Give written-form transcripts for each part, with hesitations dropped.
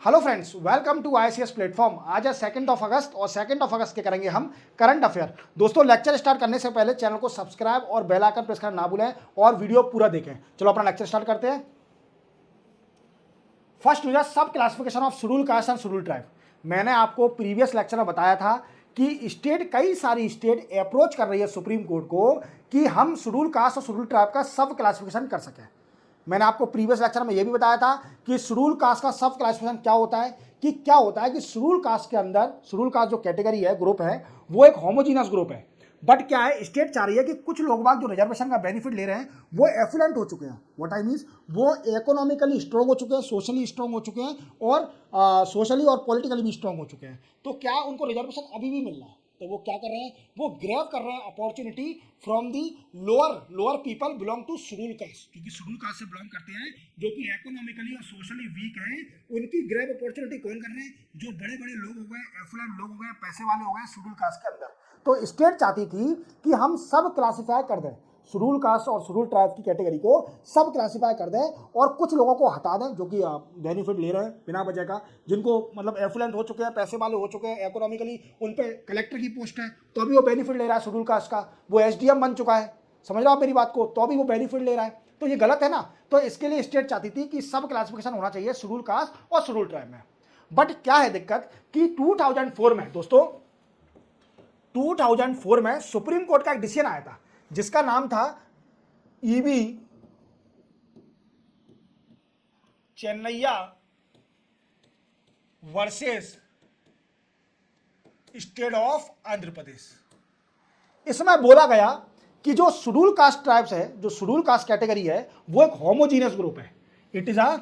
Hello friends, welcome to ICS platform. आज है 2 अगस्त और 2 अगस्त के करेंगे हम करंट अफेयर। दोस्तों, लेक्चर स्टार्ट करने से पहले चैनल को सब्सक्राइब और बेल आइकन प्रेस करना ना भूलें और वीडियो पूरा देखें। चलो अपना लेक्चर स्टार्ट करते हैं। फर्स्ट न्यूज, सब classification of schedule caste and schedule tribe. मैंने आपको प्रीवियस लेक्चर में बताया था कि कई सारी स्टेट अप्रोच कर रही है सुप्रीम कोर्ट को कि हम शेड्यूल कास्ट और शेड्यूल ट्राइब का सब क्लासिफिकेशन कर सकें। मैंने आपको प्रीवियस लेक्चर में यह भी बताया था कि शेड्यूल कास्ट का सब क्लासिफिकेशन क्या होता है कि शेड्यूल कास्ट के अंदर शेड्यूल कास्ट जो कैटेगरी है, ग्रुप है, वो एक होमोजीनियस ग्रुप है। बट क्या है, स्टेट चाह रही है कि कुछ लोग बाग जो रिजर्वेशन का बेनिफिट ले रहे हैं वो एफिलेंट हो चुके हैं। व्हाट आई मींस, वो इकोनॉमिकली स्ट्रॉन्ग हो चुके हैं, सोशली स्ट्रॉन्ग हो चुके हैं और सोशली और पॉलिटिकली भी स्ट्रॉन्ग हो चुके हैं। तो क्या उनको रिजर्वेशन अभी भी मिल रहा है? तो वो क्या कर रहे हैं, वो ग्रैब कर रहे हैं opportunity from the lower people belong to schedule caste, क्योंकि शेड्यूल कास्ट से बिलोंग करते हैं जो कि इकोनॉमिकली और सोशली वीक हैं। उनकी ग्रैब अपॉर्चुनिटी कौन कर रहे हैं? जो बड़े बड़े लोग हो गए, एफ्लुएंट लोग हो गए, पैसे वाले हो गए शेड्यूल कास्ट के अंदर। तो स्टेट चाहती थी कि हम सब क्लासिफाई कर दें, शेड्यूल कास्ट और शेड्यूल ट्राइब की कैटेगरी को सब क्लासिफाई कर दें और कुछ लोगों को हटा दें जो कि बेनिफिट ले रहे हैं बिना वजह का, जिनको मतलब एफ्लुएंट हो चुके हैं, पैसे वाले हो चुके हैं, इकोनॉमिकली उन पे कलेक्टर की पोस्ट है तो अभी वो बेनिफिट ले रहा है शेड्यूल कास्ट का, वो एसडीएम बन चुका है, समझ रहे हो आप मेरी बात को, तो अभी वो बेनिफिट ले रहा है। तो ये गलत है ना। तो इसके लिए स्टेट चाहती थी कि सब क्लासिफिकेशन होना चाहिए शेड्यूल कास्ट और शेड्यूल ट्राइब में। बट क्या है दिक्कत कि 2004 में दोस्तों, 2004 में सुप्रीम कोर्ट का एक डिसीजन आया था जिसका नाम था EV Chinnaiah versus state of Andhra Pradesh. इसमें बोला गया कि जो शेड्यूल कास्ट ट्राइब्स है, जो शेड्यूल कास्ट कैटेगरी है, वो एक होमोजीनियस ग्रुप है। It is a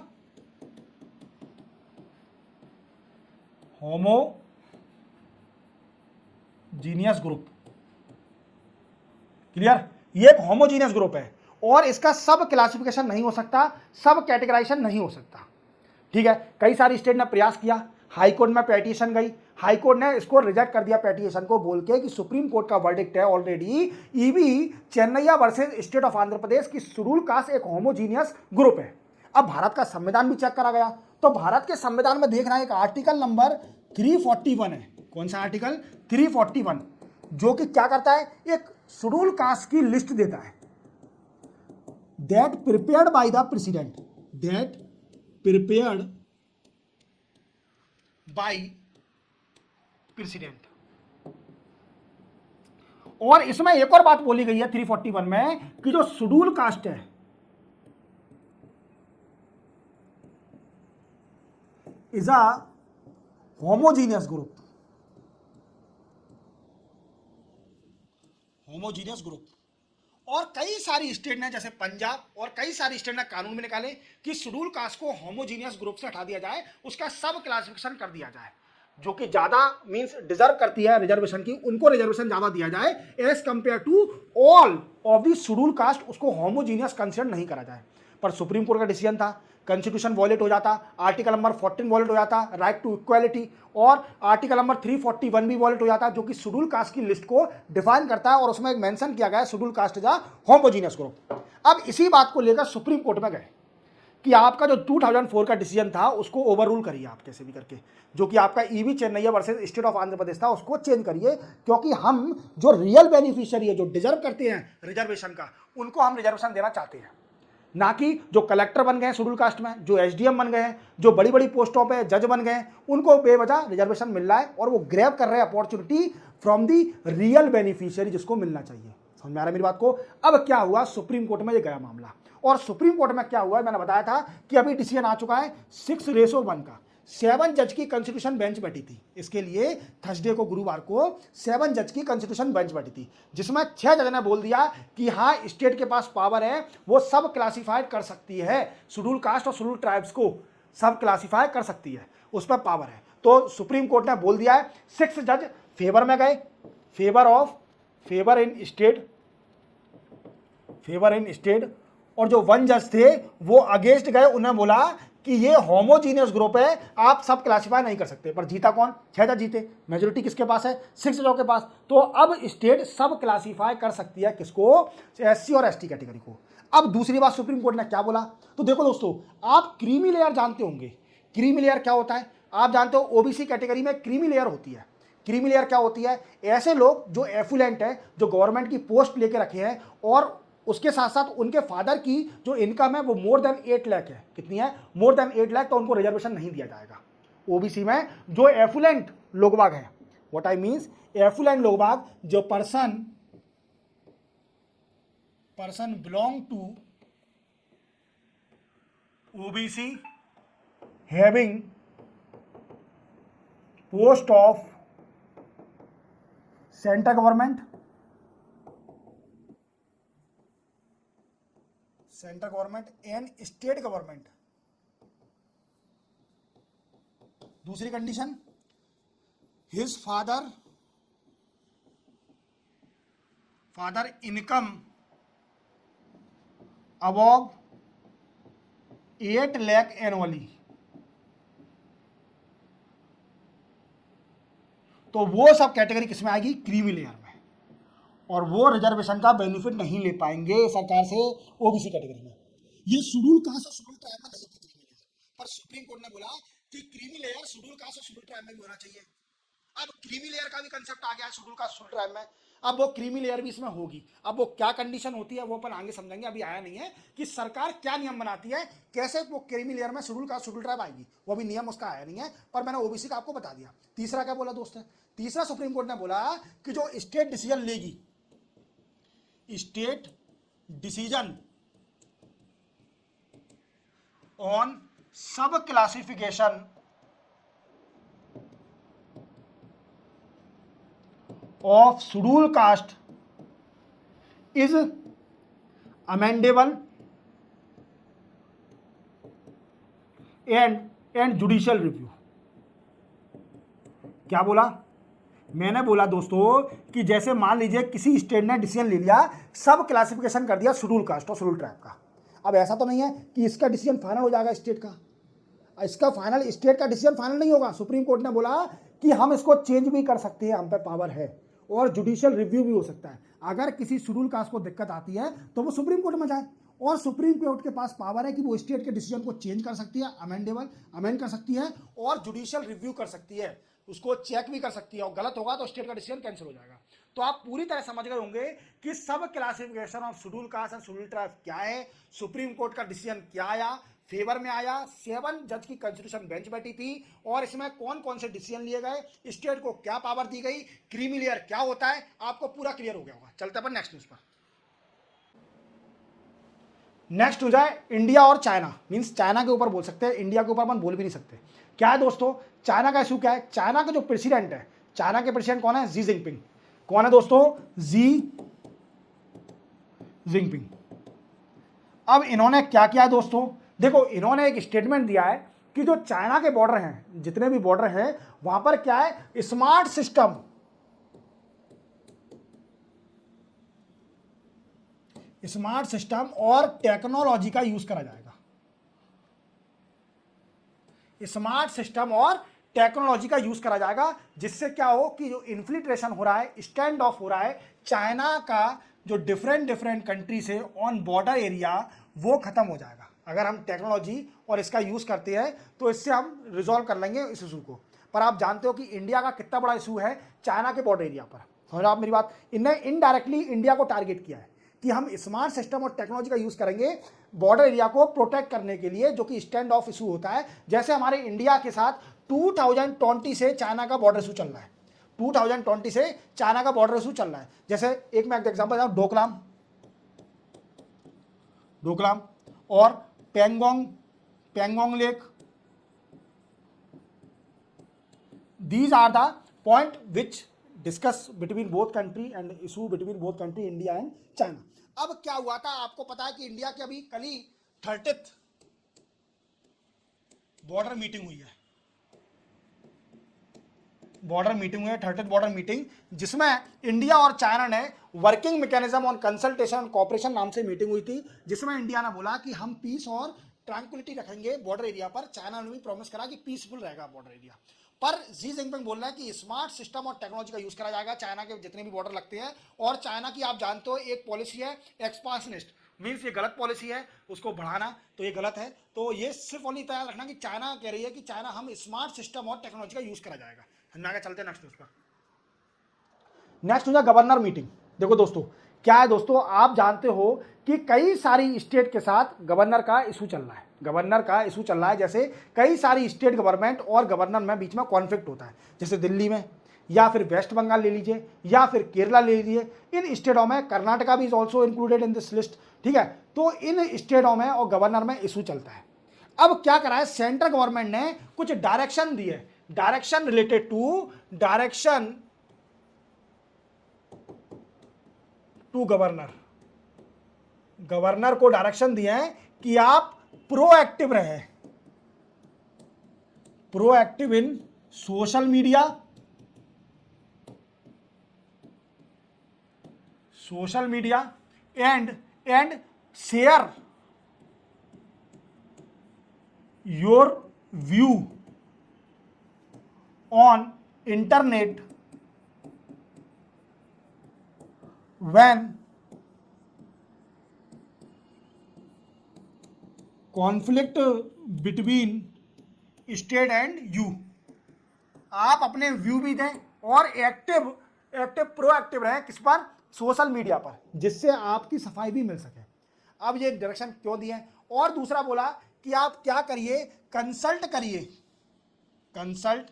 homogeneous group. Clear? ये एक होमोजीनियस ग्रुप है और इसका सब क्लासिफिकेशन नहीं हो सकता, सब कैटेगराइजेशन नहीं हो सकता। ठीक है, कई सारी स्टेट ने प्रयास किया, हाई कोर्ट में पिटीशन गई, हाई कोर्ट ने इसको रिजेक्ट कर दिया पिटीशन को, बोल के कि सुप्रीम कोर्ट का वर्डिक्ट है already, EV Chinnaiah versus state of Andhra Pradesh की शेड्यूल कास्ट एक होमोजीनियस ग्रुप है। अब भारत का संविधान भी चेक करा गया तो भारत के संविधान में देखना एक आर्टिकल नंबर 341 है। कौन सा आर्टिकल? 341, जो कि क्या करता है, एक शेड्यूल कास्ट की लिस्ट देता है, that prepared by the president, that prepared by president. और इसमें एक और बात बोली गई है 341 में कि जो शेड्यूल कास्ट है is a homogeneous group, homogeneous group. और कई सारी स्टेट ने, जैसे पंजाब और कई सारी स्टेट ने कानून में निकाले कि शेड्यूल कास्ट को होमोजीनियस ग्रुप से हटा दिया जाए, उसका सब क्लासिफिकेशन कर दिया जाए, जो कि ज्यादा मींस डिजर्व करती है रिजर्वेशन की, उनको रिजर्वेशन ज्यादा दिया जाए as compare to all of the schedule caste, उसको होमोजीनियस कंसिडर नहीं करा जाए। पर सुप्रीम कोर्ट का डिसीजन था, कॉन्स्टिट्यूशन वॉलेट हो जाता, आर्टिकल नंबर 14 वॉलेट हो जाता, राइट टू इक्वालिटी, और आर्टिकल नंबर 341 भी वॉलेट हो जाता, जो कि शेड्यूल कास्ट की लिस्ट को डिफाइन करता है और उसमें एक मेंशन किया गया है schedule caste is a homogeneous group. अब इसी बात को लेकर सुप्रीम कोर्ट में गए कि आपका जो 2004 का डिसीजन था उसको ओवररूल करिए आप कैसे भी करके, जो कि आपका EV Chinnaiah versus state of Andhra Pradesh था उसको चेंज करिए, क्योंकि हम जो रियल बेनिफिशियरी है, जो डिजर्व करते हैं रिजर्वेशन का, उनको हम रिजर्वेशन देना चाहते हैं, ना कि जो कलेक्टर बन गए हैं शेड्यूल कास्ट में, जो एसडीएम बन गए हैं, जो बड़ी बड़ी पोस्टों पे जज बन गए हैं, उनको बेवजह रिजर्वेशन मिल रहा है और वो ग्रैब कर रहे हैं opportunity from the real beneficiary जिसको मिलना चाहिए। समझ में आ रहा है मेरी बात को? अब क्या हुआ, सुप्रीम कोर्ट में ये गया मामला, और सुप्रीम कोर्ट में क्या हुआ मैंने बताया था कि अभी डिसीजन आ चुका है 6:1 का। 7 जज की कॉन्स्टिट्यूशन बेंच बैठी थी, इसके लिए थर्सडे को, गुरुवार को 7 जज की कॉन्स्टिट्यूशन बेंच बैठी थी, जिसमें 6 जज ने बोल दिया कि हाँ, स्टेट के पास पावर है, वो सब क्लासिफाइड कर सकती है, शेड्यूल कास्ट और शेड्यूल ट्राइब्स को सब क्लासिफाई कर सकती है, उस पर पावर है। तो सुप्रीम कोर्ट ने बोल दिया है, 6 जज फेवर में गए, फेवर इन स्टेट, और जो 1 जज थे वो अगेंस्ट गए, उन्हें बोला कि ये होमोजीनियस ग्रुप है, आप सब क्लासिफाई नहीं कर सकते। पर जीता कौन? 6 जज जीते, मेजोरिटी किसके पास है? 6 जजों के पास। तो अब स्टेट सब क्लासिफाई कर सकती है, किसको? एससी और एसटी कैटेगरी को। अब दूसरी बात सुप्रीम कोर्ट ने क्या बोला, तो देखो दोस्तों, आप क्रीमी लेयर जानते होंगे, क्रीमी लेयर क्या होता है? आप जानते हो ओबीसी कैटेगरी में क्रीमी लेयर होती है। क्रीमी लेयर क्या होती है? ऐसे लोग जो एफुलेंट है, जो गवर्नमेंट की पोस्ट लेके रखे हैं और उसके साथ साथ उनके फादर की जो इनकम है वो मोर देन 8 लाख है। कितनी है? मोर देन 8 लाख, तो उनको रिजर्वेशन नहीं दिया जाएगा। ओबीसी में जो एफुलेंट लोग बाग हैं, व्हाट आई मीन्स एफुलेंट लोग बाग, जो person belong to OBC having post of central government, and state government. दूसरी condition, his father income above 8 lakh annually. तो वो सब कैटेगरी किसमें आएगी? क्रीमी लेयर में। और वो रिजर्वेशन का बेनिफिट नहीं ले पाएंगे सरकार से ओबीसी कैटेगरी में। ये शेड्यूल कास्ट और शेड्यूल ट्राइब में नहीं थी क्रीमी लेयर, पर सुप्रीम कोर्ट ने बोला कि क्रीमी लेयर शेड्यूल कास्ट और शेड्यूल ट्राइब में भी होना चाहिए। अब क्रीमी लेयर का भी कंसेप्ट आ गया है शेड्यूल कास्ट शेड्यूल ट्राइब में। अब वो क्रीमी लेयर भी इसमें होगी। अब वो क्या कंडीशन होती है वो अपन आगे समझेंगे, अभी आया नहीं है कि सरकार क्या नियम बनाती है, कैसे वो क्रीमी लेयर में शेड्यूल कास्ट शेड्यूल ट्राइब आएगी, वो भी नियम उसका आया नहीं है, पर मैंने ओबीसी का आपको बता दिया। तीसरा क्या बोला दोस्त? तीसरा सुप्रीम कोर्ट ने बोला कि जो स्टेट डिसीजन लेगी, स्टेट डिसीजन ऑन सब classification of schedule caste is amendable and judicial review। क्या बोला? मैंने बोला दोस्तों कि जैसे मान लीजिए किसी स्टेट ने डिसीजन ले लिया, सब क्लासिफिकेशन कर दिया शेड्यूल कास्ट और शेड्यूल ट्राइब का। अब ऐसा तो नहीं है कि इसका डिसीजन फाइनल हो जाएगा स्टेट का, इसका फाइनल स्टेट का डिसीजन फाइनल नहीं होगा। सुप्रीम कोर्ट ने बोला कि हम इसको चेंज भी कर सकते हैं, हम पे पावर है, और जुडिशियल रिव्यू भी हो सकता है। अगर किसी शेड्यूल कास्ट को दिक्कत आती है तो वो सुप्रीम कोर्ट में जाए, और सुप्रीम कोर्ट के पास पावर है कि वो स्टेट के डिसीजन को चेंज कर सकती है, अमेंड कर सकती है, और जुडिशियल रिव्यू कर सकती है, उसको चेक भी कर सकती है, और गलत होगा तो स्टेट का डिसीजन कैंसिल हो जाएगा। तो आप पूरी तरह समझ गए होंगे कि सब classification of schedule caste and schedule tribe क्या है, सुप्रीम कोर्ट का डिसीजन क्या आया, फेवर में आया, 7 जज की कॉन्स्टिट्यूशन बेंच बैठी थी, और इसमें कौन कौन से डिसीजन लिए गए, स्टेट को क्या पावर दी गई, क्रीमी लेयर क्या होता है, आपको पूरा क्लियर हो गया होगा। चलते अपन नेक्स्ट न्यूज पर। नेक्स्ट हो जाए इंडिया और चाइना। मींस चाइना के ऊपर बोल सकते हैं, इंडिया के ऊपर अपन बोल भी नहीं सकते। क्या है दोस्तों? चाइना का इशू क्या है? चाइना का जो प्रेसिडेंट है, चाइना के प्रेसिडेंट कौन है? Xi Jinping. कौन है दोस्तों? Xi Jinping. अब इन्होंने क्या किया दोस्तों? देखो, इन्होंने एक स्टेटमेंट दिया है कि जो चाइना के बॉर्डर हैं, जितने भी बॉर्डर हैं, वहां पर क्या है? स्मार्ट सिस्टम और टेक्नोलॉजी का यूज करा जाएगा। स्मार्ट सिस्टम और टेक्नोलॉजी का यूज करा जाएगा, जिससे क्या हो कि जो इन्फिल्ट्रेशन हो रहा है, स्टैंड ऑफ हो रहा है चाइना का, जो डिफरेंट कंट्री से ऑन बॉर्डर एरिया, वो खत्म हो जाएगा। अगर हम टेक्नोलॉजी और इसका यूज करते हैं तो इससे हम रिजॉल्व कर लेंगे इस इशू को। पर आप जानते हो कि इंडिया का कितना बड़ा इशू है चाइना के बॉर्डर एरिया पर। समझ आप मेरी बात? इनने इनडायरेक्टली इंडिया को टारगेट किया है कि हम स्मार्ट सिस्टम और टेक्नोलॉजी का यूज करेंगे बॉर्डर एरिया को प्रोटेक्ट करने के लिए, जो कि स्टैंड ऑफ इशू होता है। जैसे हमारे इंडिया के साथ 2020 से चाइना का बॉर्डर इशू चल रहा है, 2020 से चाइना का बॉर्डर इशू चल रहा है। जैसे एक मैं एग्जांपल बताऊं, डोकलाम और Pangong lake, these are the point which discuss between both country and issue between both country India and China। अब क्या हुआ था आपको पता है कि इंडिया की अभी कल ही 30th बॉर्डर मीटिंग हुई है, 30th बॉर्डर मीटिंग, जिसमें इंडिया और चाइना ने working mechanism on consultation and cooperation नाम से मीटिंग हुई थी, जिसमें इंडिया ने बोला कि हम पीस और ट्रैंक्विलिटी रखेंगे बॉर्डर एरिया पर। चाइना ने भी प्रॉमिस करा कि पीसफुल रहेगा बॉर्डर एरिया पर। जी जिनपिंग बोल रहा है कि स्मार्ट सिस्टम और टेक्नोलॉजी का यूज करा जाएगा चाइना के जितने भी बॉर्डर लगते हैं। और चाइना की आप जानते हो एक पॉलिसी है एक्सपांशनिस्ट, मीन्स ये गलत पॉलिसी है, उसको बढ़ाना तो ये गलत है। तो ये सिर्फ ओनली तैयार रखना कि चाइना कह रही है कि चाइना हम स्मार्ट सिस्टम और टेक्नोलॉजी का यूज करा जाएगा। हम आगे चलते हैं नेक्स्ट न्यूज पर। नेक्स्ट न्यूज है गवर्नर मीटिंग। देखो दोस्तों क्या है दोस्तों, आप जानते हो कि कई सारी स्टेट के साथ गवर्नर का इशू चल रहा है, गवर्नर का इशू चल रहा है। जैसे कई सारी स्टेट गवर्नमेंट और गवर्नर में बीच में कॉन्फ्लिक्ट होता है, जैसे दिल्ली में, या फिर वेस्ट बंगाल ले लीजिए, या फिर केरला ले लीजिए। इन स्टेटों में कर्नाटका भी is also included in this list, ठीक है। तो इन स्टेटों में और गवर्नर में इशू चलता है। अब क्या करा है सेंट्रल गवर्नमेंट ने, कुछ डायरेक्शन दी है, direction related to governor. Governor को डायरेक्शन दिए हैं कि आप प्रोएक्टिव रहे, proactive in social media, and share your view on internet when conflict between state and you. आप अपने व्यू भी दें और प्रोएक्टिव रहें किस पर, सोशल मीडिया पर, जिससे आपकी सफाई भी मिल सके। अब ये डायरेक्शन क्यों दिए। और दूसरा बोला कि आप क्या करिए, कंसल्ट करिए, consult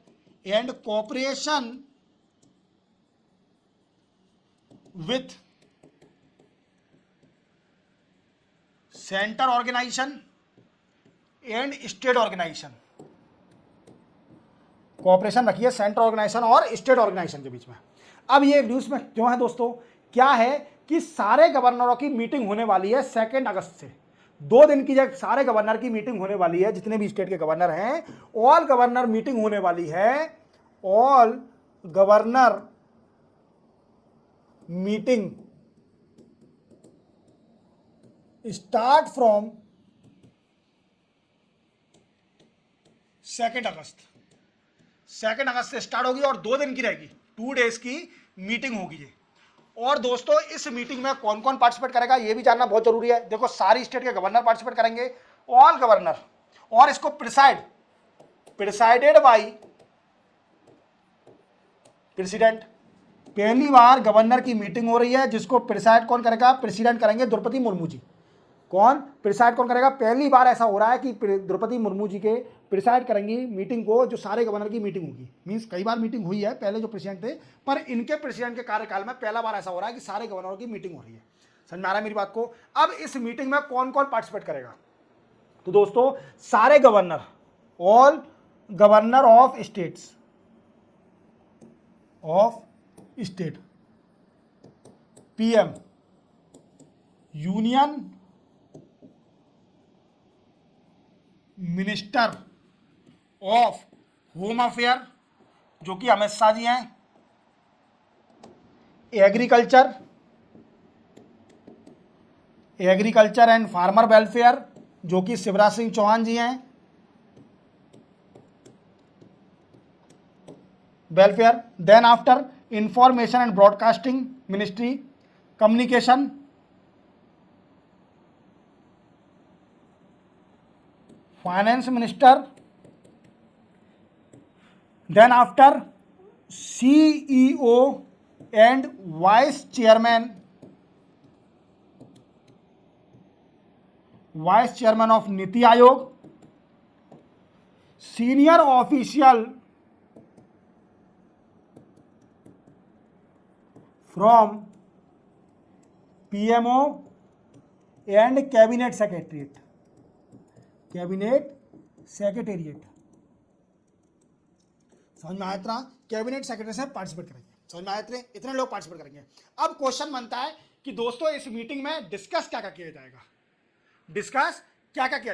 and cooperation with centre organisation and state organisation. Cooperation रखिए सेंट्रल ऑर्गेनाइजेशन और स्टेट ऑर्गेनाइजेशन के बीच में। अब ये न्यूज में क्यों है दोस्तों, क्या है कि सारे गवर्नरों की मीटिंग होने वाली है 2 अगस्त से। 2 दिन की जब सारे गवर्नर की मीटिंग होने वाली है, जितने भी स्टेट के गवर्नर हैं, ऑल गवर्नर मीटिंग होने वाली है। All governor meeting start from 2 अगस्त। 2 अगस्त से स्टार्ट होगी और 2 दिन की रहेगी, 2 डेज की मीटिंग होगी ये। और दोस्तों इस मीटिंग में कौन कौन पार्टिसिपेट करेगा ये भी जानना बहुत जरूरी है। देखो सारी स्टेट के गवर्नर पार्टिसिपेट करेंगे, ऑल गवर्नर, और इसको प्रिसाइडेड बाई प्रेसिडेंट। पहली बार गवर्नर की मीटिंग हो रही है, जिसको प्रिसाइड कौन करेगा, प्रेसिडेंट करेंगे द्रौपदी मुर्मू जी। कौन प्रिसाइड कौन करेगा, पहली बार ऐसा हो रहा है कि द्रौपदी मुर्मू जी के प्रिसाइड करेंगी मीटिंग को, जो सारे गवर्नर की मीटिंग होगी। मींस कई बार मीटिंग हुई है पहले जो प्रेसिडेंट थे, पर इनके प्रेसिडेंट के कार्यकाल में पहला बार ऐसा हो रहा है कि सारे गवर्नरों की मीटिंग हो रही है। समझ में आ रहा है मेरी बात को। अब इस मीटिंग में कौन कौन पार्टिसिपेट करेगा, तो दोस्तों सारे governor, all governor of state, PM, union minister of home affair, जो कि अमित शाह जी हैं, एग्रीकल्चर एंड फार्मर वेलफेयर, जो कि शिवराज सिंह चौहान जी हैं, welfare. Then after information and broadcasting ministry, communication, finance minister. Then after CEO and vice chairman of NITI Aayog, senior official from PMO and cabinet secretariat, समझ में आया इतना। कैबिनेट सेक्रेटरी से पार्टिसिपेट करेंगे, समझ में आया इतने लोग पार्टिसिपेट करेंगे। अब क्वेश्चन बनता है कि दोस्तों इस मीटिंग में डिस्कस क्या क्या किया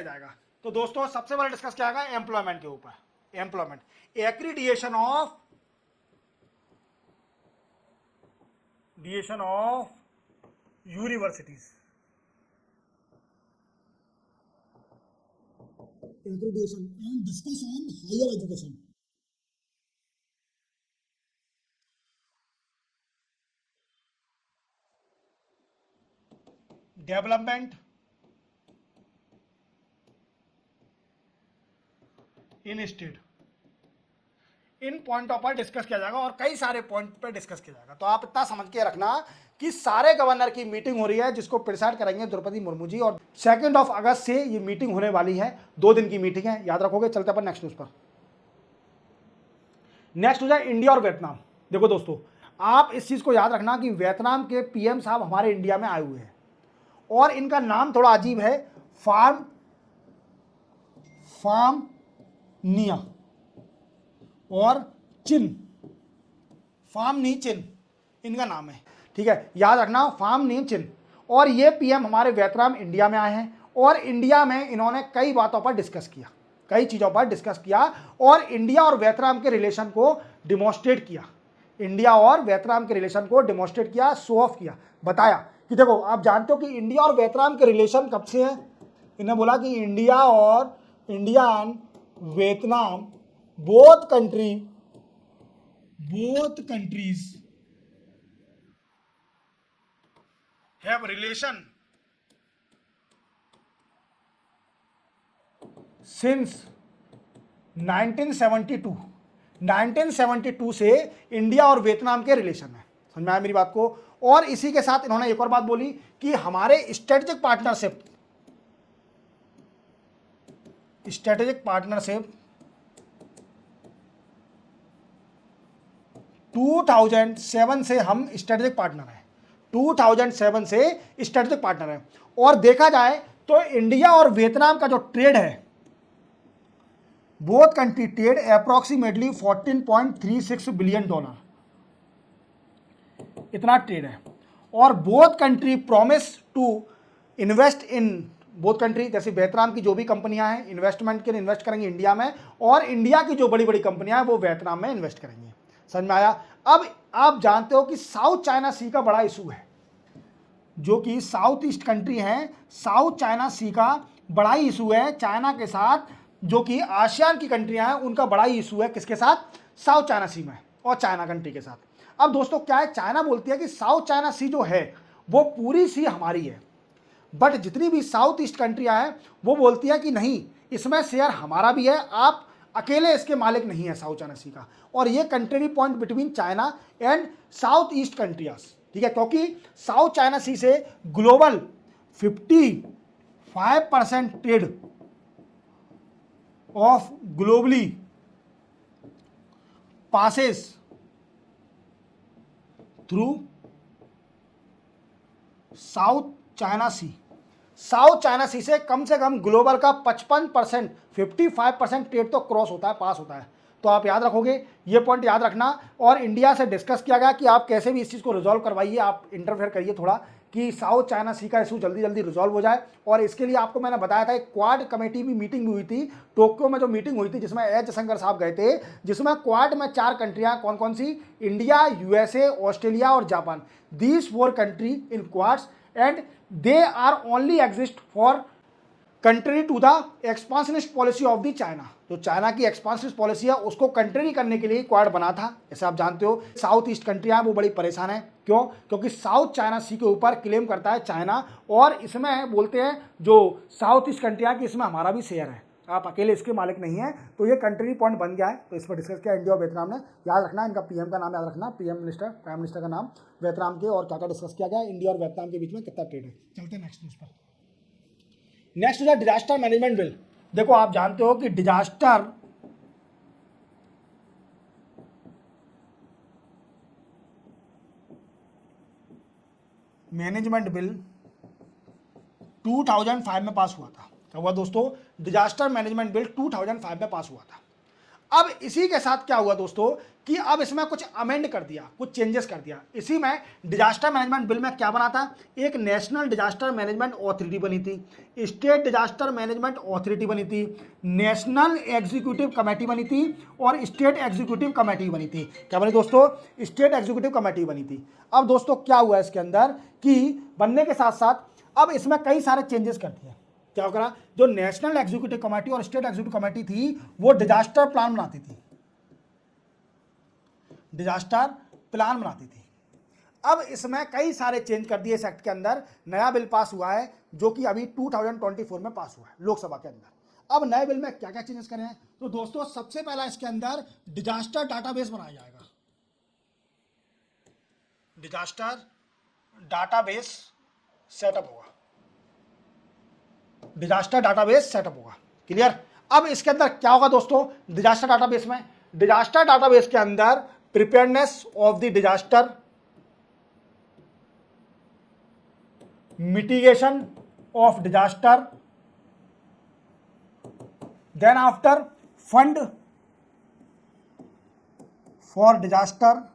जाएगा, तो दोस्तों सबसे पहले डिस्कस क्या होगा, एम्प्लॉयमेंट के ऊपर, employment, accreditation of universities, introduction and discuss on higher education, development in state, इन पॉइंटों पर डिस्कस किया जाएगा और कई सारे पॉइंट पर डिस्कस किया जाएगा। तो आप इतना समझ के रखना कि सारे गवर्नर की मीटिंग हो रही है जिसको प्रिसाइड करेंगे द्रौपदी मुर्मू जी, और 2 अगस्त से ये मीटिंग होने वाली है। 2 दिन की मीटिंग है, याद रखोगे। चलते अपन नेक्स्ट न्यूज पर। नेक्स्ट हो जाए इंडिया और वियतनाम। देखो दोस्तों, आप इस चीज को याद रखना कि वियतनाम के पीएम साहब हमारे इंडिया में आए हुए हैं और इनका नाम थोड़ा अजीब है, फार्म निया और चिन, फार्म नी चिन इनका नाम है, ठीक है, याद रखना, फार्म नी चिन। और ये पीएम हमारे वियतनाम इंडिया में आए हैं और इंडिया में इन्होंने कई बातों पर डिस्कस किया, कई चीज़ों पर डिस्कस किया और इंडिया और वियतनाम के रिलेशन को डिमॉन्स्ट्रेट किया, इंडिया और वियतनाम के रिलेशन को डिमॉन्स्ट्रेट किया, शो ऑफ किया, बताया कि देखो आप जानते हो कि इंडिया और वियतनाम के रिलेशन कब से हैं। इन्हें बोला कि India and Vietnam both countries have relation since 1972। 1972 से इंडिया और वियतनाम के रिलेशन है, समझ में आया मेरी बात को। और इसी के साथ इन्होंने एक और बात बोली कि हमारे स्ट्रेटेजिक पार्टनरशिप 2007 से हम स्ट्रेटेजिक पार्टनर हैं, 2007 से स्ट्रेटेजिक पार्टनर हैं। और देखा जाए तो इंडिया और वियतनाम का जो ट्रेड है, both country trade approximately $14.36 billion, इतना ट्रेड है। और both country promise to invest in, both country जैसे वियतनाम की जो भी कंपनियां हैं इन्वेस्टमेंट के लिए इन्वेस्ट करेंगी इंडिया में, और इंडिया की जो बड़ी बड़ी कंपनियां हैं वो वियतनाम में इन्वेस्ट करेंगी। समझ में आया। अब आप जानते हो कि साउथ चाइना सी का बड़ा इशू है, जो कि साउथ ईस्ट कंट्री है, साउथ चाइना सी का बड़ा ही इशू है चाइना के साथ, जो कि आसियान की कंट्रियां हैं उनका बड़ा ही इशू है किसके साथ, साउथ चाइना सी में और चाइना कंट्री के साथ। अब दोस्तों क्या है, चाइना बोलती है कि साउथ चाइना सी जो है वो पूरी सी हमारी है, बट जितनी भी साउथ ईस्ट कंट्रियां हैं वो बोलती है कि नहीं, इसमें शेयर हमारा भी है, आप अकेले इसके मालिक नहीं है साउथ चाइना सी का। और ये country point between China and south east countries, ठीक है, क्योंकि साउथ चाइना सी से global 55% trade of globally passes through South China Sea. South China Sea से कम ग्लोबल का 55% ट्रेड तो क्रॉस होता है, पास होता है। तो आप याद रखोगे, ये पॉइंट याद रखना। और इंडिया से डिस्कस किया गया कि आप कैसे भी इस चीज़ को रिजॉल्व करवाइए, आप इंटरफेयर करिए थोड़ा कि साउथ चाइना सी का इशू जल्दी जल्दी रिजॉल्व हो जाए। और इसके लिए आपको मैंने बताया था एक क्वाड कमेटी भी मीटिंग हुई थी टोक्यो में, जो मीटिंग हुई थी जिसमें एच जयशंकर साहब गए थे, जिसमें क्वाड में 4 कंट्रियां कौन कौन सी, इंडिया, यूएसए, ऑस्ट्रेलिया और Japan, these 4 country in quads and they are only exist for country to the expansionist policy of the China. जो चाइना की एक्सपांशनिस्ट पॉलिसी है उसको कंट्री करने के लिए क्वाड बना था। जैसे आप जानते हो साउथ ईस्ट कंट्रियां वो बड़ी परेशान है, क्यों, क्योंकि साउथ चाइना सी के ऊपर क्लेम करता है चाइना, और इसमें बोलते हैं जो साउथ ईस्ट कंट्रियां कि इसमें हमारा भी शेयर है, आप अकेले इसके मालिक नहीं है। तो ये कंट्री पॉइंट बन गया है, तो इस पर डिस्कस किया इंडिया और वियतनाम ने। याद रखना इनका पीएम का नाम याद रखना, प्राइम मिनिस्टर का नाम वियतनाम के, और क्या क्या डिस्कस किया गया इंडिया और वियतनाम के बीच में कितना ट्रेड है। चलते हैं नेक्स्ट न्यूज पर। नेक्स्ट है डिजास्टर मैनेजमेंट बिल। देखो आप जानते हो कि डिजास्टर मैनेजमेंट बिल 2005 में पास हुआ था। क्या हुआ दोस्तों, डिजास्टर मैनेजमेंट बिल 2005 में पास हुआ था। अब इसी के साथ क्या हुआ दोस्तों कि अब इसमें कुछ अमेंड कर दिया, कुछ चेंजेस कर दिया। इसी में डिजास्टर मैनेजमेंट बिल में क्या बना था, एक नेशनल डिजास्टर मैनेजमेंट अथॉरिटी बनी थी, स्टेट डिजास्टर मैनेजमेंट अथॉरिटी बनी थी, नेशनल एग्जीक्यूटिव कमेटी बनी थी और स्टेट एग्जीक्यूटिव कमेटी बनी थी। क्या बनी दोस्तों, स्टेट एग्जीक्यूटिव कमेटी बनी थी। अब दोस्तों क्या हुआ इसके अंदर कि बनने के साथ साथ अब इसमें कई सारे चेंजेस कर दिए। क्या करा, जो नेशनल एग्जीक्यूटिव कमेटी और स्टेट एग्जीक्यूटिव कमेटी थी वो डिजास्टर प्लान बनाती थी, डिजास्टर प्लान बनाती थी। अब इसमें कई सारे चेंज कर दिए इस एक्ट के अंदर। नया बिल पास हुआ है जो कि अभी 2024 में पास हुआ है लोकसभा के अंदर। अब नए बिल में क्या क्या चेंजेस करे हैं, तो दोस्तों सबसे पहला इसके अंदर डिजास्टर डाटाबेस बनाया जाएगा। डिजास्टर डाटाबेस सेटअप होगा, डिजास्टर डाटाबेस सेटअप होगा। क्लियर। अब इसके अंदर क्या होगा दोस्तों, डिजास्टर डाटाबेस में, डिजास्टर डाटाबेस के अंदर preparedness of the disaster, mitigation of disaster, then after fund for disaster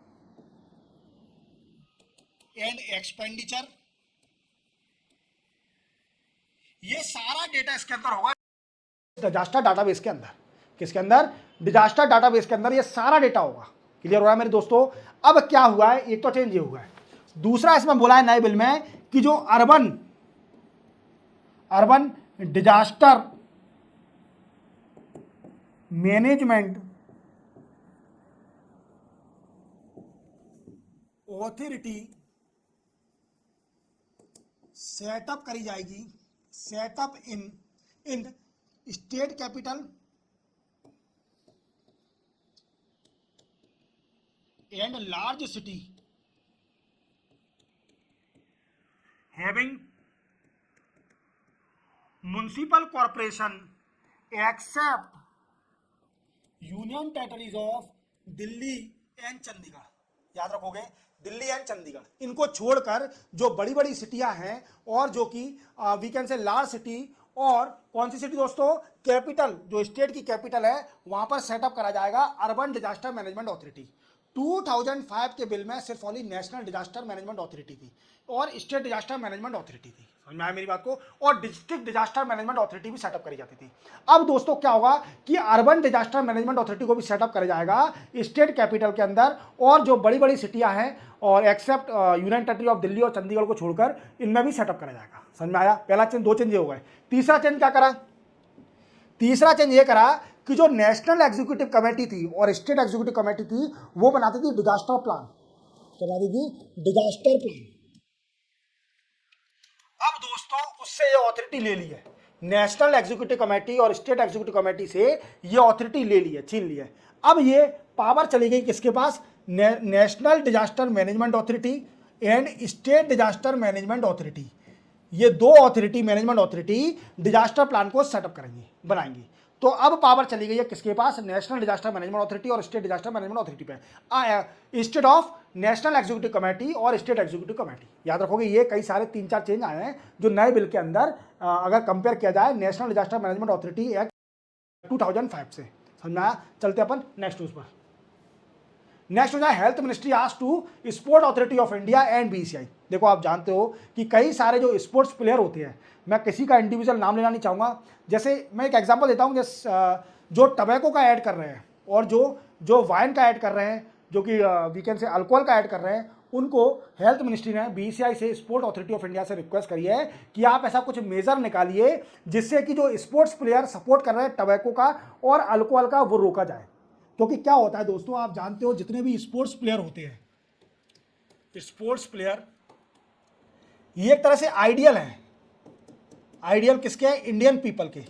and expenditure, ये सारा डेटा इसके अंदर होगा डिजास्टर डाटाबेस के अंदर। किसके अंदर, डिजास्टर डाटाबेस के अंदर ये सारा डेटा होगा। क्लियर हो रहा है मेरे दोस्तों। अब क्या हुआ है, एक तो चेंज ये हुआ है, दूसरा इसमें बोला है नए बिल में कि जो urban disaster management authority setup करी जाएगी, setup in state capital and large city having municipal corporation except union territories of Delhi and Chandigarh. याद रखोगे, दिल्ली एंड चंडीगढ़, इनको छोड़कर जो बड़ी बड़ी सिटियां हैं और जो कि we can say large city, और कौन सी सिटी दोस्तों, कैपिटल, जो स्टेट की कैपिटल है वहां पर सेटअप करा जाएगा अर्बन डिजास्टर मैनेजमेंट अथॉरिटी। 2005 के बिल में सिर्फ only national disaster management authority थी और स्टेट डिजास्टर मैनेजमेंट अथॉरिटी थी, समझ में आया मेरी बात को, और डिस्ट्रिक्ट डिजास्टर मैनेजमेंट अथॉरिटी भी सेटअप करी जाती थी। अब दोस्तों क्या होगा कि अर्बन डिजास्टर मैनेजमेंट अथॉरिटी को भी सेटअप करा जाएगा स्टेट कैपिटल के अंदर, और जो बड़ी बड़ी सिटियां हैं और except union territory of Delhi और चंडीगढ़ को छोड़कर इनमें भी सेटअप करा जाएगा। समझ में आया। पहला चेंज, दो चेंज ये हो गए। तीसरा चेंज क्या करा, तीसरा चेंज ये करा कि जो नेशनल एग्जीक्यूटिव कमेटी थी और स्टेट एग्जीक्यूटिव कमेटी थी वो बनाती थी डिजास्टर प्लान, क्या बनाती थी, डिजास्टर प्लान। अब दोस्तों उससे ये ऑथोरिटी ले ली है, नेशनल एग्जीक्यूटिव कमेटी और स्टेट एग्जीक्यूटिव कमेटी से ये ऑथोरिटी ले ली है, छीन ली है। अब ये पावर चली गई किसके पास, national disaster management authority and state disaster management authority. ये दो authority, management authority disaster plan को सेटअप करेंगी, बनाएंगी। तो अब पावर चली गई है किसके पास, नेशनल डिजास्टर मैनेजमेंट अथॉरिटी और स्टेट डिजास्टर मैनेजमेंट अथॉरिटी पे, instead of national executive committee और स्टेट एग्जीक्यूटिव कमेटी। याद रखोगे ये कई सारे 3-4 चेंज आए हैं जो नए बिल के अंदर अगर कंपेयर किया जाए national disaster management authority act 2005 से। समझ में आया। चलते अपन नेक्स्ट न्यूज पर। नेक्स्ट हो जाए health ministry asked to sport authority of India and BCCI. देखो आप जानते हो कि कई सारे जो स्पोर्ट्स प्लेयर होते हैं, मैं किसी का इंडिविजुअल नाम लेना नहीं चाहूँगा, जैसे मैं एक एग्जांपल देता हूँ, जैसे जो टबैको का ऐड कर रहे हैं और जो वाइन का ऐड कर रहे हैं, जो कि वीकेंड से अल्कोहल का ऐड कर रहे हैं, उनको हेल्थ मिनिस्ट्री ने बीसीसीआई से, स्पोर्ट अथॉरिटी ऑफ इंडिया से रिक्वेस्ट करी है कि आप ऐसा कुछ मेजर निकालिए जिससे कि जो स्पोर्ट्स प्लेयर सपोर्ट कर रहे हैं टबैको का और अल्कोहल का, वो रोका जाए। क्योंकि क्या होता है दोस्तों, आप जानते हो जितने भी स्पोर्ट्स प्लेयर होते हैं, स्पोर्ट्स प्लेयर ये एक तरह से आइडियल हैं। आइडियल किसके हैं, इंडियन पीपल के,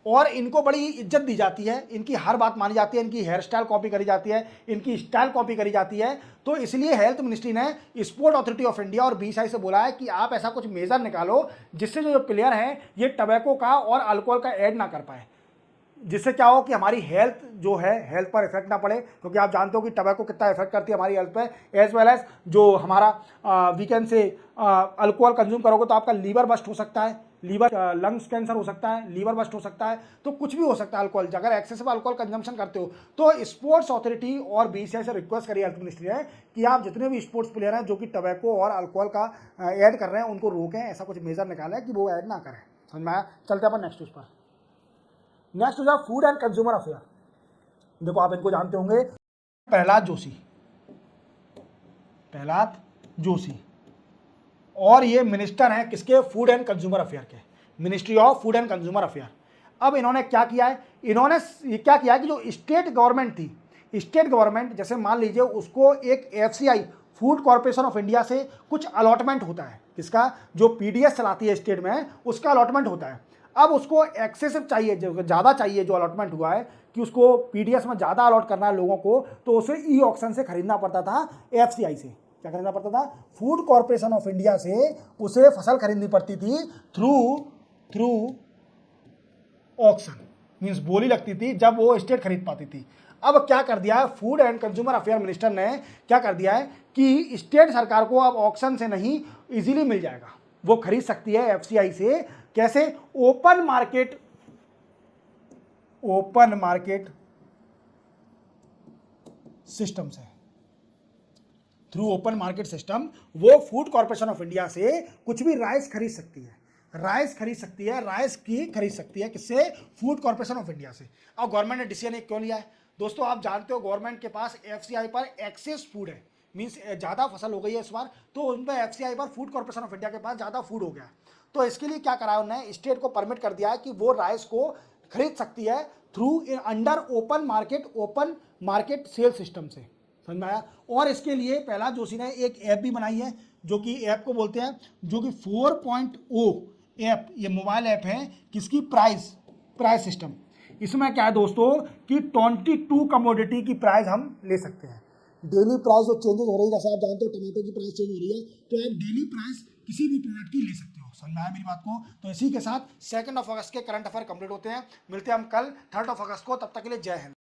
और इनको बड़ी इज्जत दी जाती है, इनकी हर बात मानी जाती है, इनकी हेयर स्टाइल कॉपी करी जाती है, इनकी स्टाइल कॉपी करी जाती है। तो इसलिए हेल्थ मिनिस्ट्री ने स्पोर्ट अथॉरिटी ऑफ इंडिया और बीसीसीआई से बोला है कि आप ऐसा कुछ मेजर निकालो जिससे जो प्लेयर हैं ये टबैको का और अल्कोहल का ऐड ना कर पाए, जिससे क्या हो कि हमारी हेल्थ जो है, हेल्थ पर इफेक्ट ना पड़े। क्योंकि आप जानते हो कि टबैको कितना इफेक्ट करती है हमारी हेल्थ पे, एज वेल एज जो हमारा वीकेंड से अल्कोहल कंज्यूम करोगे तो आपका लीवर बस्ट हो सकता है, लीवर लंग्स कैंसर हो सकता है, लीवर बस्ट हो सकता है, तो कुछ भी हो सकता है अल्कोहल, अगर एक्सेसिव अल्कोहल कंजम्पशन करते हो। तो स्पोर्ट्स अथॉरिटी और बीसीसीआई से रिक्वेस्ट करी हेल्थ मिनिस्ट्री ने कि आप जितने भी स्पोर्ट्स प्लेयर हैं जो कि टबैको और अल्कोहल का ऐड कर रहे हैं उनको रोकें, ऐसा कुछ मेजर निकालें कि वो ऐड ना करें। समझ में आया। चलते अपन नेक्स्ट न्यूज़ पर। नेक्स्ट हो जाए फूड एंड कंज्यूमर अफेयर। देखो आप इनको जानते होंगे, प्रहलाद जोशी, और ये मिनिस्टर हैं किसके, फूड एंड कंज्यूमर अफेयर के, ministry of food and consumer affair. अब इन्होंने क्या किया है, इन्होंने क्या किया है कि जो स्टेट गवर्नमेंट थी, स्टेट गवर्नमेंट जैसे मान लीजिए उसको एक FCI, food corporation of India से कुछ अलॉटमेंट होता है, किसका, जो पीडीएस चलाती है स्टेट में, उसका अलॉटमेंट होता है। अब उसको एक्सेसिव चाहिए, जो ज़्यादा चाहिए, जो अलॉटमेंट हुआ है कि उसको पीडीएस में ज़्यादा अलॉट करना है लोगों को, तो उसे ई ऑक्शन से खरीदना पड़ता था, एफसीआई से। क्या खरीदना पड़ता था? फूड कॉर्पोरेशन ऑफ इंडिया से उसे फसल खरीदनी पड़ती थी थ्रू ऑक्शन, मीन्स बोली लगती थी जब वो स्टेट खरीद पाती थी। अब क्या कर दिया है food and consumer affair minister ने, क्या कर दिया है कि स्टेट सरकार को अब ऑक्शन से नहीं, इजीली मिल जाएगा, वो खरीद सकती है एफसीआई से। कैसे? ओपन मार्केट सिस्टम से, थ्रू ओपन मार्केट सिस्टम वो फूड कॉर्पोरेशन ऑफ इंडिया से कुछ भी राइस खरीद सकती है, राइस खरीद सकती है किससे? फूड कॉर्पोरेशन ऑफ इंडिया से। अब गवर्नमेंट ने डिसीजन क्यों लिया है दोस्तों? आप जानते हो गवर्नमेंट के पास एफसीआई पर एक्सेस फूड है, मीन्स ज़्यादा फसल हो गई है इस बार, तो उन पर एफसीआई पर फूड कॉर्पोरेशन ऑफ इंडिया के पास ज़्यादा फूड हो गया है। तो इसके लिए क्या करा उन्होंने, स्टेट को परमिट कर दिया है कि वो राइस को खरीद सकती है through under open market sale system से। समझ में आया? और इसके लिए पहला जोशी ने एक ऐप भी बनाई है, जो कि ऐप को बोलते हैं, जो कि 4.0 ऐप, ये मोबाइल ऐप है, किसकी? Price system. इसमें क्या है दोस्तों कि 22 कमोडिटी की प्राइस हम ले सकते हैं। डेली प्राइस जो चेंजेस हो रही है, जैसे आप जानते हो टमाटर की प्राइस चेंज हो रही है, तो आप डेली प्राइस किसी भी प्रोडक्ट की ले सकते हो। समझ में आया मेरी बात को? तो इसी के साथ 2 अगस्त के करंट अफेयर कंप्लीट होते हैं। मिलते हैं हम कल 3 अगस्त को, तब तक के लिए जय हिंद।